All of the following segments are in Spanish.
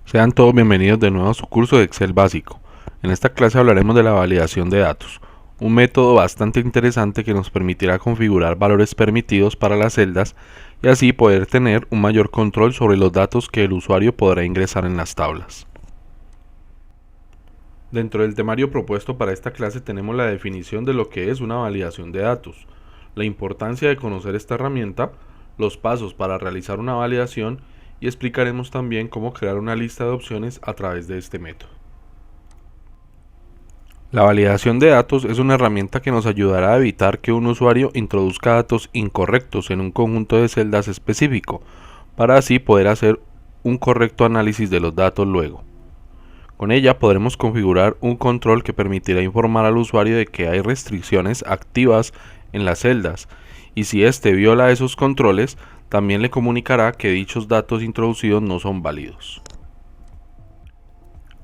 Sean todos bienvenidos de nuevo a su curso de Excel básico. En esta clase hablaremos de la validación de datos, un método bastante interesante que nos permitirá configurar valores permitidos para las celdas y así poder tener un mayor control sobre los datos que el usuario podrá ingresar en las tablas. Dentro del temario propuesto para esta clase tenemos la definición de lo que es una validación de datos, la importancia de conocer esta herramienta, los pasos para realizar una validación y explicaremos también cómo crear una lista de opciones a través de este método. La validación de datos es una herramienta que nos ayudará a evitar que un usuario introduzca datos incorrectos en un conjunto de celdas específico, para así poder hacer un correcto análisis de los datos luego. Con ella podremos configurar un control que permitirá informar al usuario de que hay restricciones activas en las celdas, y si éste viola esos controles, también le comunicará que dichos datos introducidos no son válidos.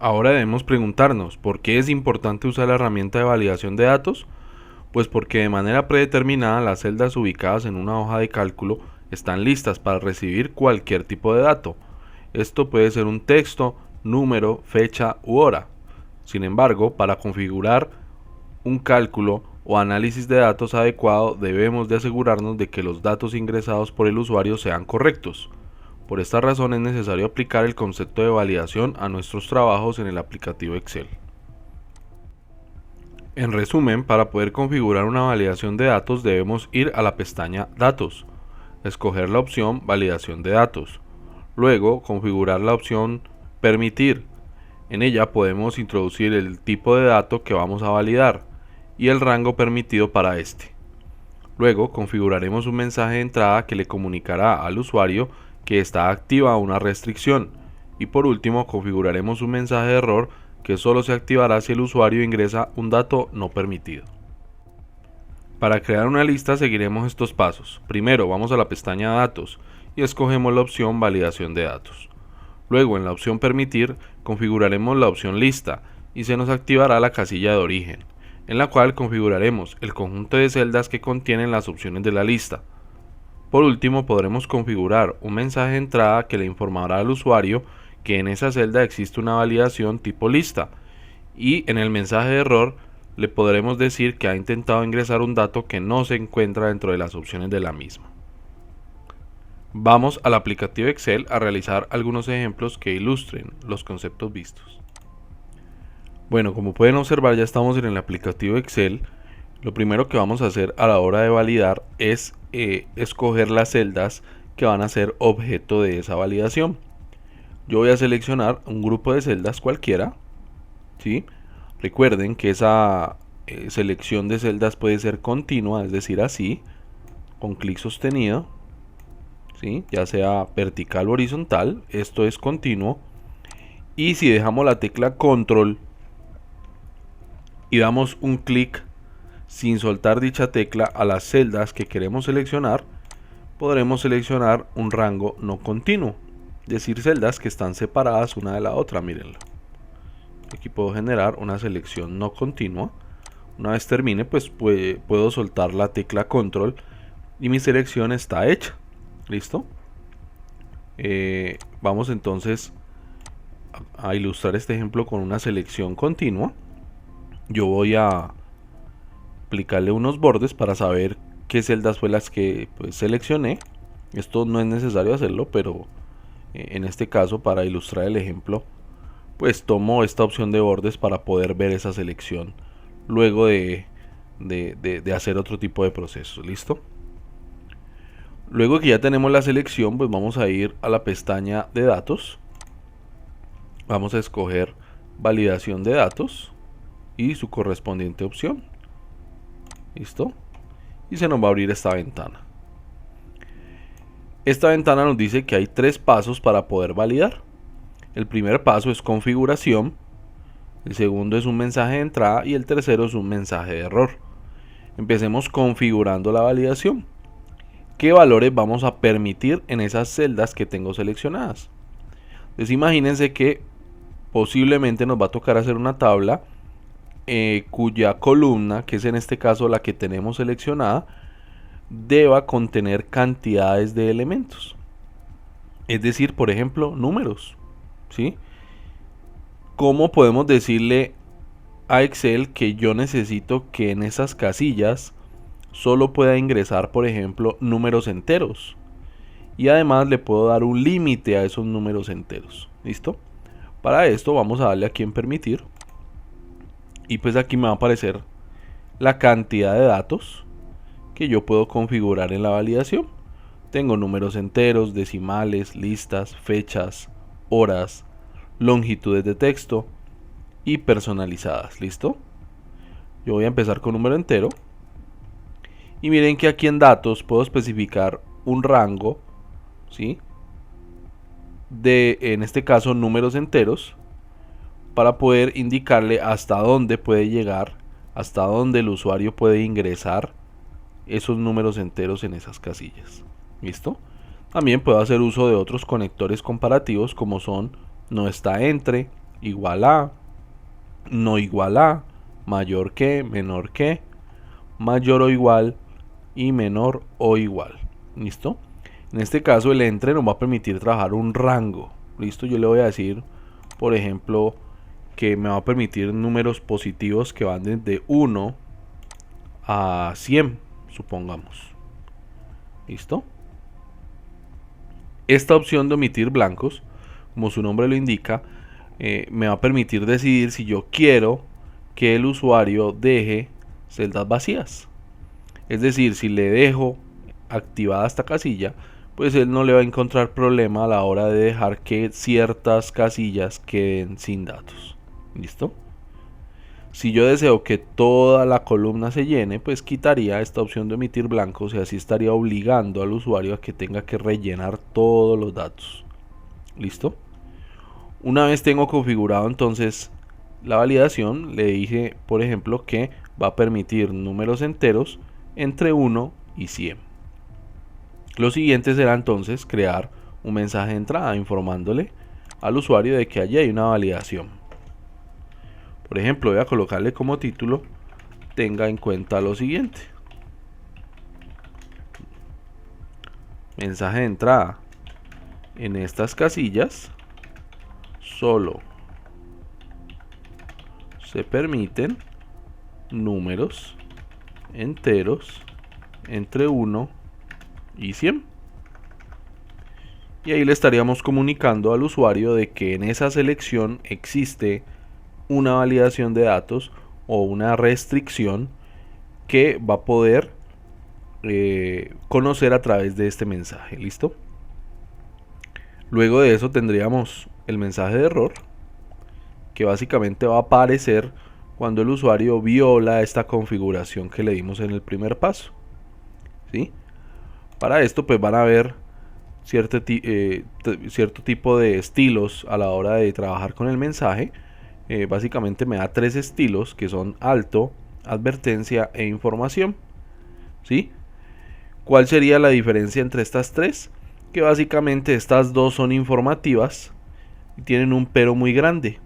Ahora debemos preguntarnos, ¿por qué es importante usar la herramienta de validación de datos? Pues porque de manera predeterminada las celdas ubicadas en una hoja de cálculo están listas para recibir cualquier tipo de dato. Esto puede ser un texto, número, fecha u hora. Sin embargo, para configurar un cálculo o análisis de datos adecuado, debemos de asegurarnos de que los datos ingresados por el usuario sean correctos. Por esta razón es necesario aplicar el concepto de validación a nuestros trabajos en el aplicativo Excel. En resumen, para poder configurar una validación de datos debemos ir a la pestaña Datos, escoger la opción Validación de datos, luego configurar la opción Permitir. En ella podemos introducir el tipo de dato que vamos a validar y el rango permitido para este. Luego configuraremos un mensaje de entrada que le comunicará al usuario que está activa una restricción y por último configuraremos un mensaje de error que solo se activará si el usuario ingresa un dato no permitido. Para crear una lista seguiremos estos pasos. Primero vamos a la pestaña Datos y escogemos la opción Validación de datos. Luego en la opción Permitir configuraremos la opción Lista y se nos activará la casilla de origen, en la cual configuraremos el conjunto de celdas que contienen las opciones de la lista. Por último podremos configurar un mensaje de entrada que le informará al usuario que en esa celda existe una validación tipo lista y en el mensaje de error le podremos decir que ha intentado ingresar un dato que no se encuentra dentro de las opciones de la misma. Vamos al aplicativo Excel a realizar algunos ejemplos que ilustren los conceptos vistos. Bueno, como pueden observar ya estamos en el aplicativo Excel. Lo primero que vamos a hacer a la hora de validar es escoger las celdas que van a ser objeto de esa validación. Yo voy a seleccionar un grupo de celdas cualquiera, ¿sí? Recuerden que esa selección de celdas puede ser continua, es decir, así, con clic sostenido, ¿sí? Ya sea vertical o horizontal, esto es continuo. Y si dejamos la tecla control y damos un clic sin soltar dicha tecla a las celdas que queremos seleccionar, podremos seleccionar un rango no continuo, es decir, celdas que están separadas una de la otra. Mírenlo. Aquí puedo generar una selección no continua. Una vez termine, pues puedo soltar la tecla control y mi selección está hecha. ¿Listo? Vamos entonces a ilustrar este ejemplo con una selección continua. Yo voy a aplicarle unos bordes para saber qué celdas fue las que seleccioné. Esto no es necesario hacerlo, pero en este caso, para ilustrar el ejemplo, pues tomo esta opción de bordes para poder ver esa selección luego de hacer otro tipo de procesos. ¿Listo? Luego que ya tenemos la selección, pues vamos a ir a la pestaña de datos. Vamos a escoger validación de datos y su correspondiente opción. ¿Listo? Y se nos va a abrir esta ventana. Esta ventana nos dice que hay 3 pasos para poder validar. El primer paso es configuración, el segundo es un mensaje de entrada y el tercero es un mensaje de error. Empecemos configurando la validación. ¿Qué valores vamos a permitir en esas celdas que tengo seleccionadas? Pues imagínense que posiblemente nos va a tocar hacer una tabla cuya columna, que es en este caso la que tenemos seleccionada, deba contener cantidades de elementos. Es decir, por ejemplo, números, ¿sí? ¿cómo podemos decirle a Excel que yo necesito que en esas casillas solo pueda ingresar, por ejemplo, números enteros? Y además le puedo dar un límite a esos números enteros. ¿Listo? Para esto vamos a darle aquí en permitir. Y pues aquí me va a aparecer la cantidad de datos que yo puedo configurar en la validación. Tengo números enteros, decimales, listas, fechas, horas, longitudes de texto y personalizadas. ¿Listo? Yo voy a empezar con número entero. Y miren que aquí en datos puedo especificar un rango, ¿sí?, de, en este caso, números enteros, para poder indicarle hasta dónde puede llegar, hasta dónde el usuario puede ingresar esos números enteros en esas casillas. ¿Listo? También puedo hacer uso de otros conectores comparativos como son no está entre, igual a, no igual a, mayor que, menor que, mayor o igual y menor o igual. ¿Listo? En este caso el entre nos va a permitir trabajar un rango. ¿Listo? Yo le voy a decir, por ejemplo, que me va a permitir números positivos que van desde 1 a 100, supongamos. ¿Listo? Esta opción de omitir blancos, como su nombre lo indica, me va a permitir decidir si yo quiero que el usuario deje celdas vacías. Es decir, si le dejo activada esta casilla, pues él no le va a encontrar problema a la hora de dejar que ciertas casillas queden sin datos. ¿Listo? Si yo deseo que toda la columna se llene, pues quitaría esta opción de omitir blancos y así estaría obligando al usuario a que tenga que rellenar todos los datos. ¿Listo? Una vez tengo configurado entonces la validación, le dije, por ejemplo, que va a permitir números enteros entre 1 y 100. Lo siguiente será entonces crear un mensaje de entrada informándole al usuario de que allí hay una validación. Por ejemplo, voy a colocarle como título: tenga en cuenta lo siguiente. Mensaje de entrada: en estas casillas solo se permiten números enteros entre 1 y 100. Y ahí le estaríamos comunicando al usuario de que en esa selección existe una validación de datos o una restricción que va a poder conocer a través de este mensaje. ¿Listo? Luego de eso tendríamos el mensaje de error, que básicamente va a aparecer cuando el usuario viola esta configuración que le dimos en el primer paso. ¿Sí? Para esto pues van a haber cierto tipo de estilos a la hora de trabajar con el mensaje. Básicamente me da 3 estilos, que son alto, advertencia e información. ¿Sí? ¿Cuál sería la diferencia entre estas 3? Que básicamente estas 2 son informativas y tienen un pero muy grande.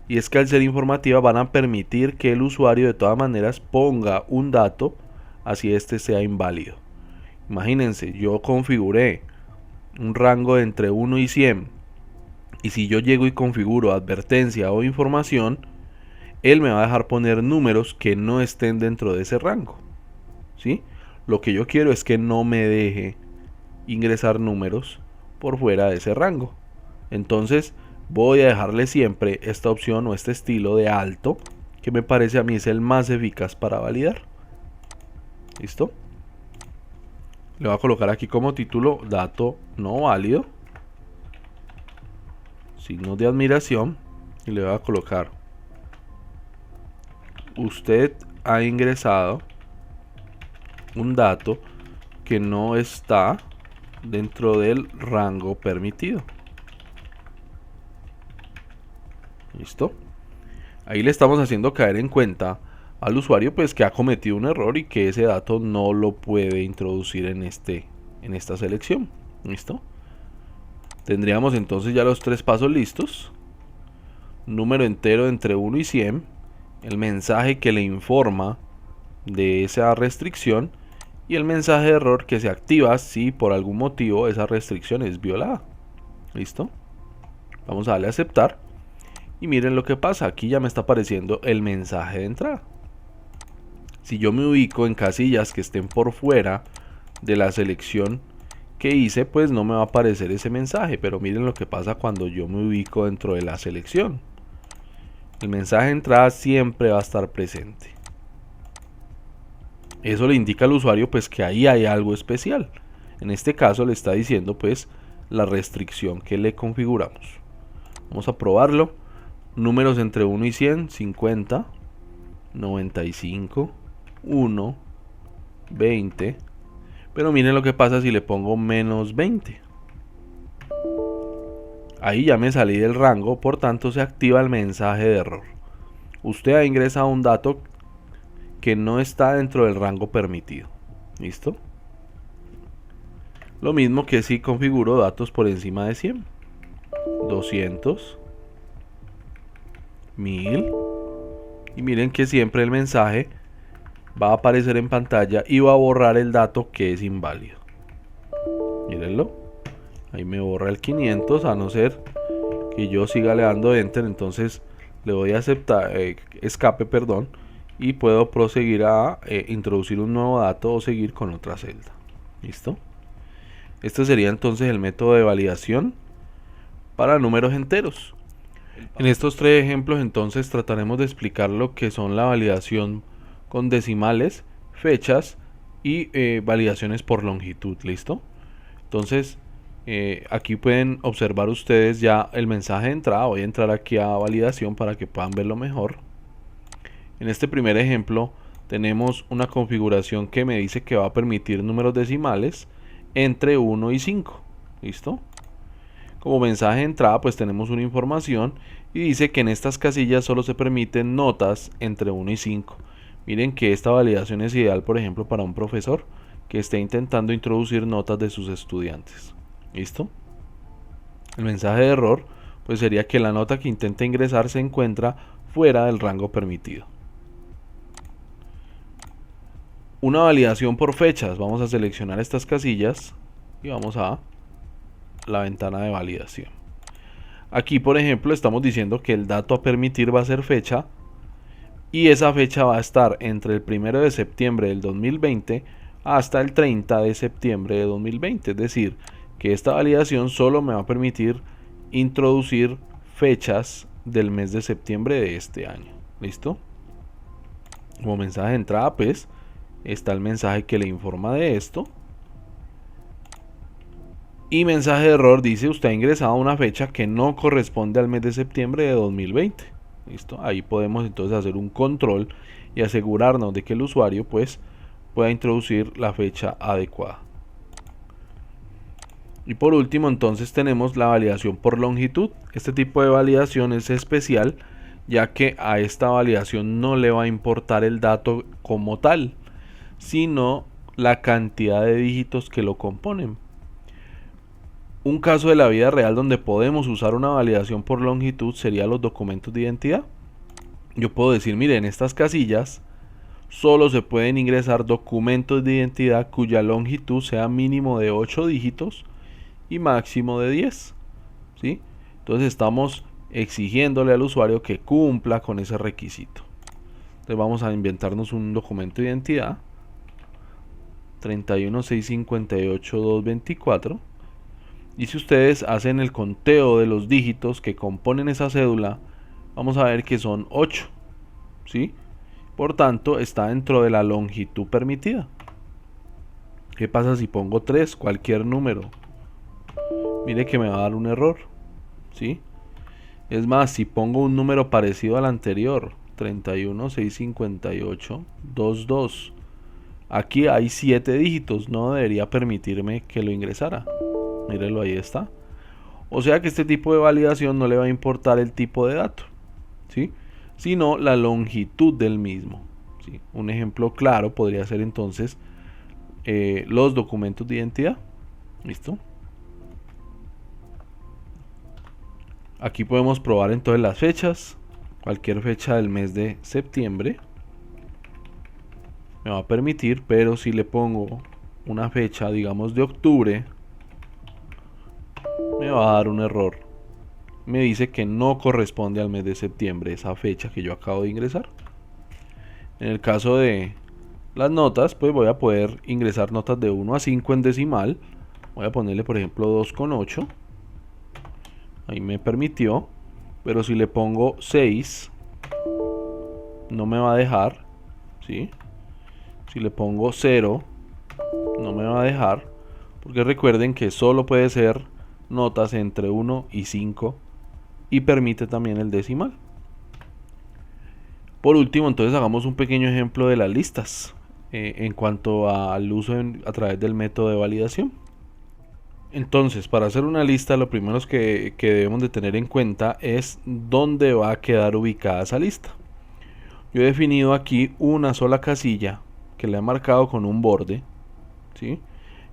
Y es que al ser informativas van a permitir que el usuario de todas maneras ponga un dato así este sea inválido. Imagínense, yo configuré un rango de entre 1 y 100. Y si yo llego y configuro advertencia o información, él me va a dejar poner números que no estén dentro de ese rango. ¿Sí? Lo que yo quiero es que no me deje ingresar números por fuera de ese rango. Entonces voy a dejarle siempre esta opción o este estilo de alto, que me parece a mí es el más eficaz para validar. ¿Listo? Le voy a colocar aquí como título dato no válido, signos de admiración, y le voy a colocar: usted ha ingresado un dato que no está dentro del rango permitido. ¿Listo? Ahí le estamos haciendo caer en cuenta al usuario pues que ha cometido un error y que ese dato no lo puede introducir en esta selección. ¿Listo? Tendríamos entonces ya los 3 pasos listos: número entero entre 1 y 100, el mensaje que le informa de esa restricción y el mensaje de error que se activa si por algún motivo esa restricción es violada. ¿Listo? Vamos a darle a aceptar Y miren lo que pasa, aquí ya me está apareciendo el mensaje de entrada. Si yo me ubico en casillas que estén por fuera de la selección que hice, pues no me va a aparecer ese mensaje. Pero miren lo que pasa cuando yo me ubico dentro de la selección. El mensaje de entrada siempre va a estar presente. Eso le indica al usuario pues que ahí hay algo especial. En este caso le está diciendo pues la restricción que le configuramos. Vamos a probarlo. Números entre 1 y 100, 50, 95, 1, 20. Pero miren lo que pasa si le pongo menos 20. Ahí ya me salí del rango, por tanto se activa el mensaje de error. Usted ha ingresado un dato que no está dentro del rango permitido. ¿Listo? Lo mismo que si configuro datos por encima de 100. 200. 1000. Y miren que siempre el mensaje va a aparecer en pantalla y va a borrar el dato que es inválido. Mírenlo. Ahí me borra el 500, a no ser que yo siga le dando enter. Entonces le doy a aceptar, escape, perdón, y puedo proseguir a introducir un nuevo dato o seguir con otra celda. ¿Listo? Este sería entonces el método de validación para números enteros. En estos tres ejemplos entonces trataremos de explicar lo que son la validación con decimales, fechas y validaciones por longitud. ¿Listo? Entonces aquí pueden observar ustedes ya el mensaje de entrada. Voy a entrar aquí a validación para que puedan verlo mejor. En este primer ejemplo tenemos una configuración que me dice que va a permitir números decimales entre 1 y 5. ¿Listo? Como mensaje de entrada pues tenemos una información y dice que en estas casillas solo se permiten notas entre 1 y 5. Miren que esta validación es ideal, por ejemplo, para un profesor que esté intentando introducir notas de sus estudiantes. ¿Listo? El mensaje de error pues sería que la nota que intenta ingresar se encuentra fuera del rango permitido. Una validación por fechas. Vamos a seleccionar estas casillas y vamos a la ventana de validación. Aquí, por ejemplo, estamos diciendo que el dato a permitir va a ser fecha y esa fecha va a estar entre el 1 de septiembre del 2020 hasta el 30 de septiembre de 2020. Es decir, que esta validación solo me va a permitir introducir fechas del mes de septiembre de este año. ¿Listo? Como mensaje de entrada, pues, está el mensaje que le informa de esto. Y mensaje de error dice: usted ha ingresado una fecha que no corresponde al mes de septiembre de 2020. ¿Listo? Ahí podemos entonces hacer un control y asegurarnos de que el usuario pues pueda introducir la fecha adecuada. Y por último entonces tenemos la validación por longitud. Este tipo de validación es especial ya que a esta validación no le va a importar el dato como tal, sino la cantidad de dígitos que lo componen. Un caso de la vida real donde podemos usar una validación por longitud sería los documentos de identidad. Yo puedo decir, miren, en estas casillas solo se pueden ingresar documentos de identidad cuya longitud sea mínimo de 8 dígitos y máximo de 10. ¿Sí? Entonces estamos exigiéndole al usuario que cumpla con ese requisito. Entonces vamos a inventarnos un documento de identidad 31.658.224. Y si ustedes hacen el conteo de los dígitos que componen esa cédula, vamos a ver que son 8. ¿Sí? Por tanto, está dentro de la longitud permitida. ¿Qué pasa si pongo 3? Cualquier número. Mire que me va a dar un error. ¿Sí? Es más, si pongo un número parecido al anterior, 31.658.22. Aquí hay 7 dígitos, no debería permitirme que lo ingresara. Mírenlo, ahí está. O sea que este tipo de validación no le va a importar el tipo de dato, ¿sí? Sino la longitud del mismo, ¿sí? Un ejemplo claro podría ser entonces los documentos de identidad. ¿Listo? Aquí podemos probar entonces las fechas. Cualquier fecha del mes de septiembre me va a permitir, pero si le pongo una fecha, digamos de octubre, me va a dar un error. me dice que no corresponde al mes de septiembre esa fecha que yo acabo de ingresar. En el caso de las notas, pues voy a poder ingresar notas de 1 a 5 en decimal. Voy a ponerle por ejemplo 2,8. Ahí me permitió. Pero si le pongo 6, no me va a dejar, ¿sí? Si le pongo 0, no me va a dejar, porque recuerden que solo puede ser notas entre 1 y 5 y permite también el decimal. Por último, entonces hagamos un pequeño ejemplo de las listas en cuanto al uso a través del método de validación. Entonces, para hacer una lista, lo primero que debemos de tener en cuenta es dónde va a quedar ubicada esa lista. Yo he definido aquí una sola casilla que la he marcado con un borde, ¿sí?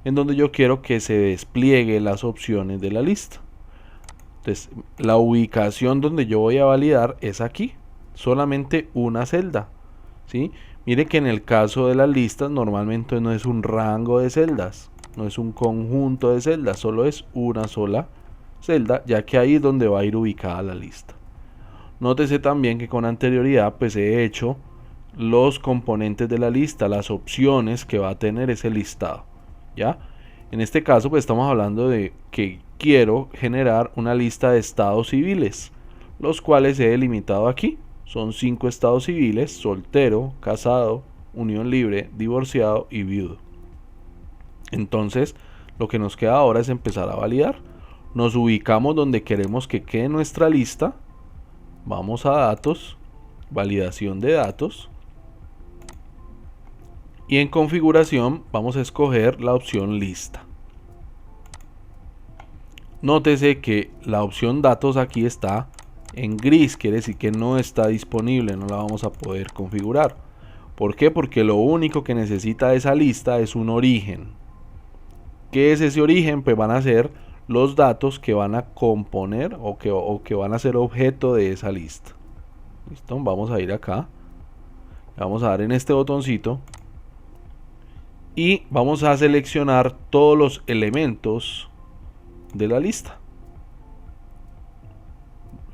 En donde yo quiero que se despliegue las opciones de la lista. Entonces, la ubicación donde yo voy a validar es aquí, solamente una celda, ¿sí? Mire que en el caso de las listas normalmente no es un rango de celdas, no es un conjunto de celdas, solo es una sola celda, ya que ahí es donde va a ir ubicada la lista. Nótese también que con anterioridad pues he hecho los componentes de la lista, las opciones que va a tener ese listado, ¿ya? En este caso pues estamos hablando de que quiero generar una lista de estados civiles, los cuales he delimitado aquí. Son 5 estados civiles: soltero, casado, unión libre, divorciado y viudo. Entonces lo que nos queda ahora es empezar a validar. Nos ubicamos donde queremos que quede nuestra lista. Vamos a datos, validación de datos, y en configuración vamos a escoger la opción lista. Nótese que la opción datos aquí está en gris, quiere decir que no está disponible, no la vamos a poder configurar. ¿Por qué? Porque lo único que necesita esa lista es un origen. ¿Qué es ese origen? Pues van a ser los datos que van a componer o que van a ser objeto de esa lista. ¿Listo? Vamos a ir acá, vamos a dar en este botoncito y vamos a seleccionar todos los elementos de la lista.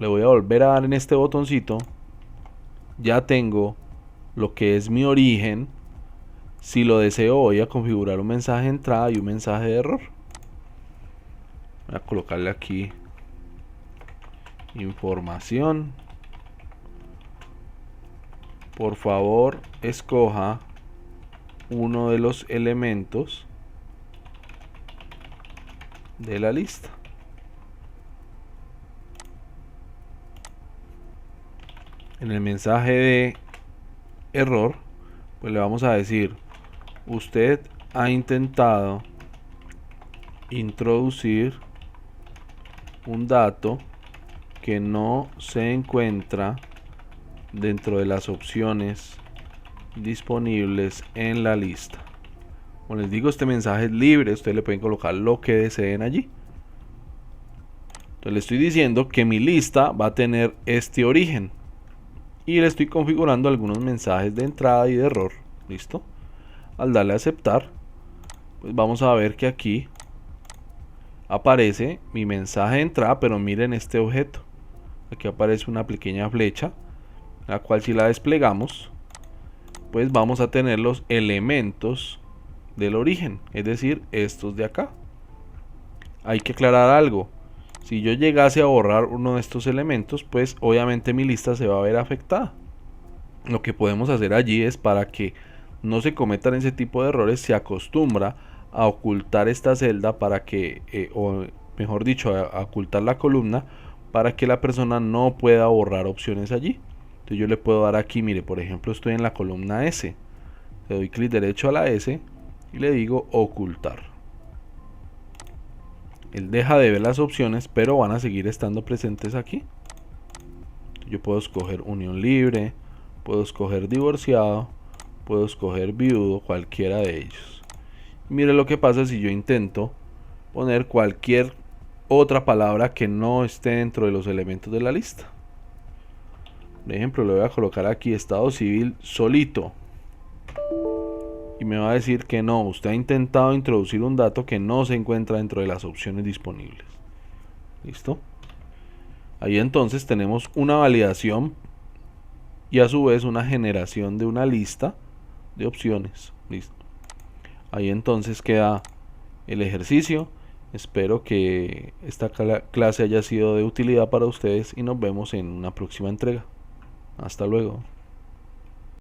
Le voy a volver a dar en este botoncito. Ya tengo lo que es mi origen. Si lo deseo, voy a configurar un mensaje de entrada y un mensaje de error. Voy a colocarle aquí información. Por favor, escoja uno de los elementos de la lista. En el mensaje de error, pues le vamos a decir: usted ha intentado introducir un dato que no se encuentra dentro de las opciones disponibles en la lista. Como les digo, este mensaje es libre, ustedes le pueden colocar lo que deseen allí. Entonces le estoy diciendo que mi lista va a tener este origen y le estoy configurando algunos mensajes de entrada y de error. ¿Listo? Al darle a aceptar, pues vamos a ver que aquí aparece mi mensaje de entrada, pero miren este objeto. Aquí aparece una pequeña flecha, la cual si la desplegamos, pues vamos a tener los elementos del origen, es decir, estos de acá. Hay que aclarar algo: si yo llegase a borrar uno de estos elementos, pues obviamente mi lista se va a ver afectada. Lo que podemos hacer allí es, para que no se cometan ese tipo de errores, se acostumbra a ocultar esta celda para que, o mejor dicho, a ocultar la columna para que la persona no pueda borrar opciones allí. Entonces yo le puedo dar aquí, mire, por ejemplo, estoy en la columna S, le doy clic derecho a la S y le digo ocultar. Él deja de ver las opciones, pero van a seguir estando presentes aquí. Yo puedo escoger unión libre, puedo escoger divorciado, puedo escoger viudo, cualquiera de ellos. Mire lo que pasa si yo intento poner cualquier otra palabra que no esté dentro de los elementos de la lista. Por ejemplo, le voy a colocar aquí estado civil solito y me va a decir que no, usted ha intentado introducir un dato que no se encuentra dentro de las opciones disponibles. ¿Listo? Ahí entonces tenemos una validación y a su vez una generación de una lista de opciones. Listo. Ahí entonces queda el ejercicio. Espero que esta clase haya sido de utilidad para ustedes y nos vemos en una próxima entrega. Hasta luego.